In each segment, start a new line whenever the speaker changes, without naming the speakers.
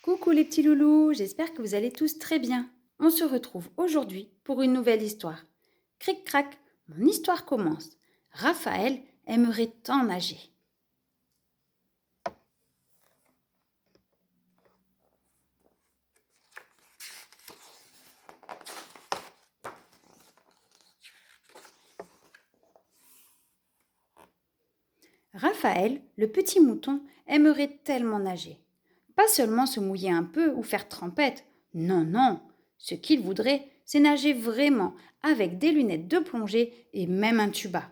Coucou les petits loulous, j'espère que vous allez tous très bien. On se retrouve aujourd'hui pour une nouvelle histoire. Cric-crac, mon histoire commence. Raphaël aimerait tant nager. Raphaël, le petit mouton, aimerait tellement nager. Pas seulement se mouiller un peu ou faire trempette. Non, non. Ce qu'il voudrait, c'est nager vraiment, avec des lunettes de plongée et même un tuba.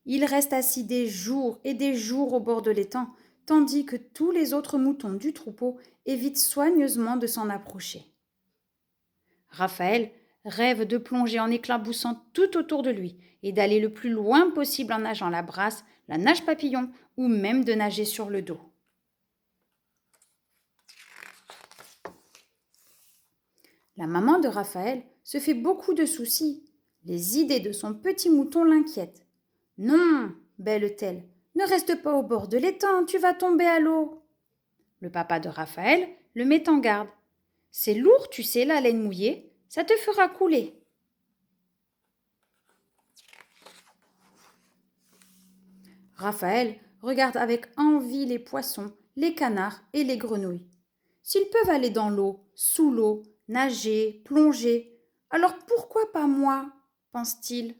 Il reste assis des jours et des jours au bord de l'étang, tandis que tous les autres moutons du troupeau évitent soigneusement de s'en approcher. Raphaël rêve de plonger en éclaboussant tout autour de lui et d'aller le plus loin possible en nageant la brasse, la nage papillon ou même de nager sur le dos. La maman de Raphaël se fait beaucoup de soucis. Les idées de son petit mouton l'inquiètent. Non, bêle-t-elle, ne reste pas au bord de l'étang, tu vas tomber à l'eau. Le papa de Raphaël le met en garde. C'est lourd, tu sais, la laine mouillée, ça te fera couler. Raphaël regarde avec envie les poissons, les canards et les grenouilles. S'ils peuvent aller dans l'eau, sous l'eau, nager, plonger, alors pourquoi pas moi, pense-t-il.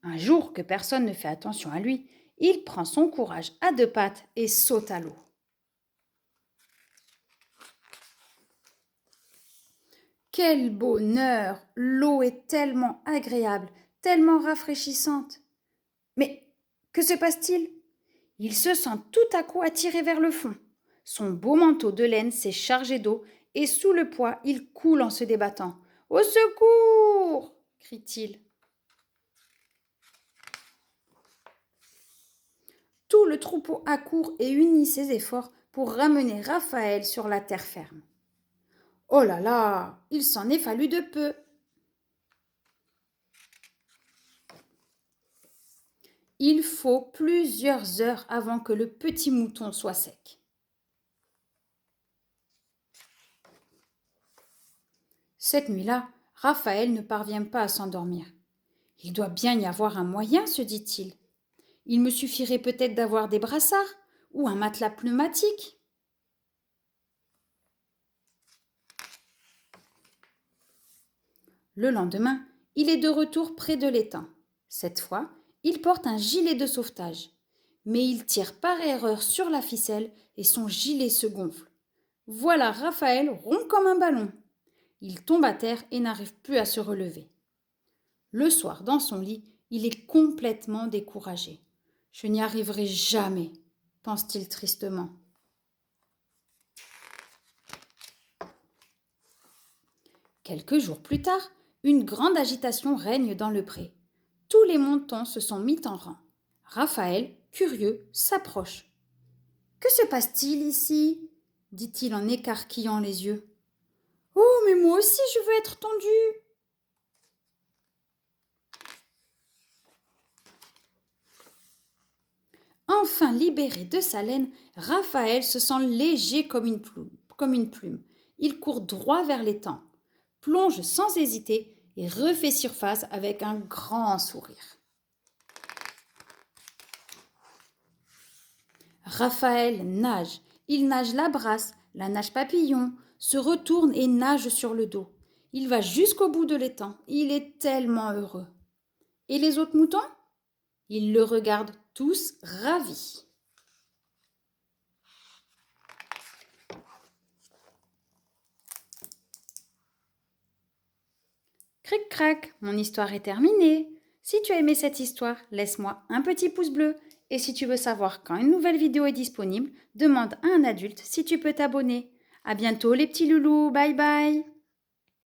Un jour que personne ne fait attention à lui, il prend son courage à deux pattes et saute à l'eau. Quel bonheur! L'eau est tellement agréable, tellement rafraîchissante. Mais que se passe-t-il? Il se sent tout à coup attiré vers le fond. Son beau manteau de laine s'est chargé d'eau et sous le poids, il coule en se débattant. Au secours! Crie-t-il. Tout le troupeau accourt et unit ses efforts pour ramener Raphaël sur la terre ferme. Oh là là, il s'en est fallu de peu. Il faut plusieurs heures avant que le petit mouton soit sec. Cette nuit-là, Raphaël ne parvient pas à s'endormir. Il doit bien y avoir un moyen, se dit-il. Il me suffirait peut-être d'avoir des brassards ou un matelas pneumatique. Le lendemain, il est de retour près de l'étang. Cette fois, il porte un gilet de sauvetage. Mais il tire par erreur sur la ficelle et son gilet se gonfle. Voilà Raphaël rond comme un ballon. Il tombe à terre et n'arrive plus à se relever. Le soir, dans son lit, il est complètement découragé. Je n'y arriverai jamais, pense-t-il tristement. Quelques jours plus tard, une grande agitation règne dans le pré. Tous les moutons se sont mis en rang. Raphaël, curieux, s'approche. Que se passe-t-il ici? Dit-il en écarquillant les yeux. Oh, mais moi aussi je veux être tendu. Enfin libéré de sa laine, Raphaël se sent léger comme une plume. Il court droit vers l'étang, plonge sans hésiter et refait surface avec un grand sourire. Raphaël nage. Il nage la brasse, la nage papillon, se retourne et nage sur le dos. Il va jusqu'au bout de l'étang. Il est tellement heureux. Et les autres moutons? Ils le regardent tous ravis. Cric-crac, mon histoire est terminée. Si tu as aimé cette histoire, laisse-moi un petit pouce bleu. Et si tu veux savoir quand une nouvelle vidéo est disponible, demande à un adulte si tu peux t'abonner. À bientôt les petits loulous, bye bye.